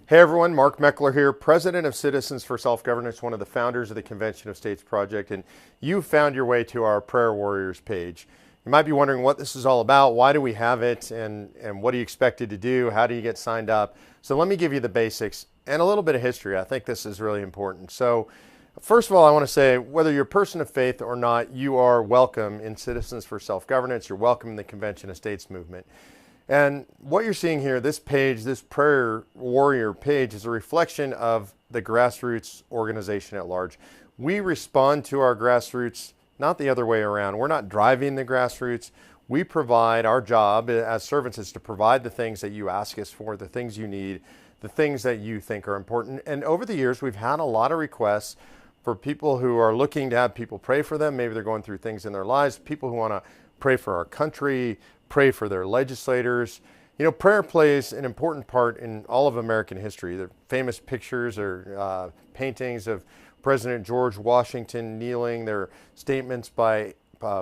Hey everyone, Mark Meckler here, President of Citizens for Self-Governance, one of the founders of the Convention of States Project, and you found your way to our Prayer Warriors page. You might be wondering what this is all about, why do we have it, and what are you expected to do, how do you get signed up? So let me give you the basics and a little bit of history. I think this is really important. So first of all, I want to say whether you're a person of faith or not, you are welcome in Citizens for Self-Governance, you're welcome in the Convention of States movement. And what you're seeing here, this page, this Prayer Warrior page, is a reflection of the grassroots organization at large. We respond to our grassroots, not the other way around. We're not driving the grassroots. We provide, our job as servants is to provide the things that you ask us for, the things you need, the things that you think are important. And over the years, we've had a lot of requests for people who are looking to have people pray for them. Maybe they're going through things in their lives, people who want to pray for our country, pray for their legislators. You know, prayer plays an important part in all of American history. The famous pictures or paintings of President George Washington kneeling. There are statements by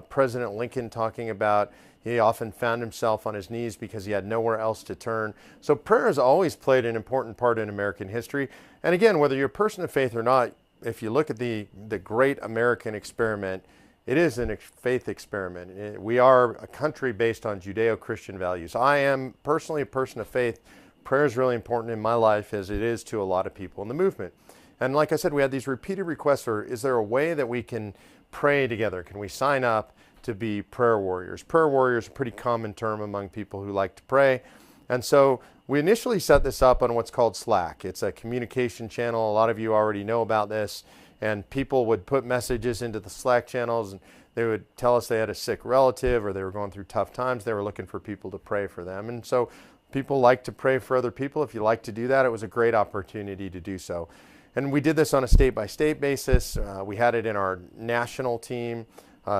President Lincoln talking about he often found himself on his knees because he had nowhere else to turn. So prayer has always played an important part in American history. And again, whether you're a person of faith or not, if you look at the great American experiment, it is a faith experiment. We are a country based on Judeo-Christian values. I am personally a person of faith. Prayer is really important in my life as it is to a lot of people in the movement. And like I said, we had these repeated requests for, is there a way that we can pray together? Can we sign up to be prayer warriors? Prayer warrior is a pretty common term among people who like to pray. And so we initially set this up on what's called Slack. It's a communication channel. A lot of you already know about this. And people would put messages into the Slack channels and they would tell us they had a sick relative or they were going through tough times. They were looking for people to pray for them. And so people like to pray for other people. If you like to do that, it was a great opportunity to do so. And we did this on a state-by-state basis. We had it in our national team.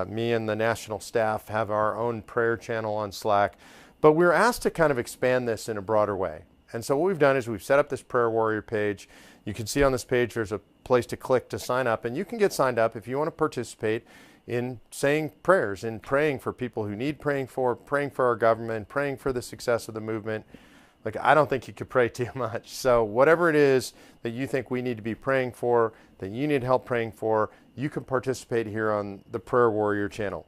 Me and the national staff have our own prayer channel on Slack. But we were asked to kind of expand this in a broader way. And so what we've done is we've set up this Prayer Warrior page. You can see on this page there's a place to click to sign up, and you can get signed up if you want to participate in saying prayers, in praying for people who need praying for our government, praying for the success of the movement. Like, I don't think you could pray too much. So whatever it is that you think we need to be praying for, that you need help praying for, you can participate here on the Prayer Warrior channel.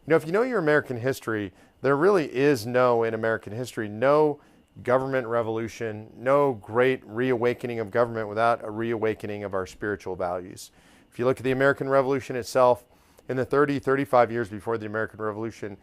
You know, if you know your American history, there really is in American history, no government revolution, no great reawakening of government without a reawakening of our spiritual values. If you look at the American Revolution itself, in the 35 years before the American Revolution,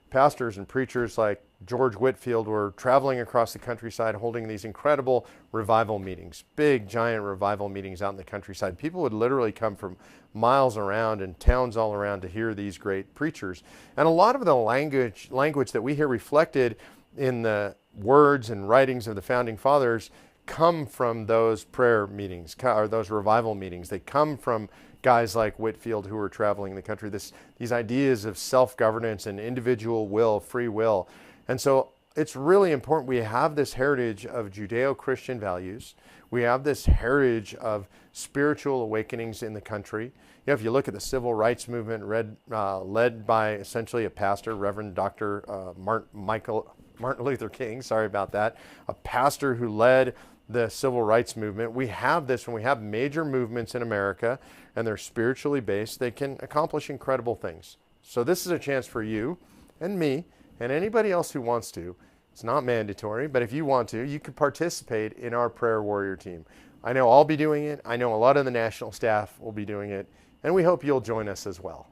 pastors and preachers like George Whitefield were traveling across the countryside holding these incredible revival meetings, big, giant revival meetings out in the countryside. People would literally come from miles around and towns all around to hear these great preachers. And a lot of the language that we hear reflected in the words and writings of the founding fathers come from those prayer meetings or those revival meetings. They come from guys like Whitefield who were traveling the country. These ideas of self-governance and individual will, free will. And so it's really important we have this heritage of Judeo-Christian values. We have this heritage of spiritual awakenings in the country. You know, if you look at the civil rights movement led by essentially a pastor, Reverend Dr. Martin Luther King, sorry about that, a pastor who led the civil rights movement. We have this when we have major movements in America and they're spiritually based, they can accomplish incredible things. So this is a chance for you and me and anybody else who wants to. It's not mandatory, but if you want to, you could participate in our Prayer Warrior team. I know I'll be doing it. I know a lot of the national staff will be doing it, and we hope you'll join us as well.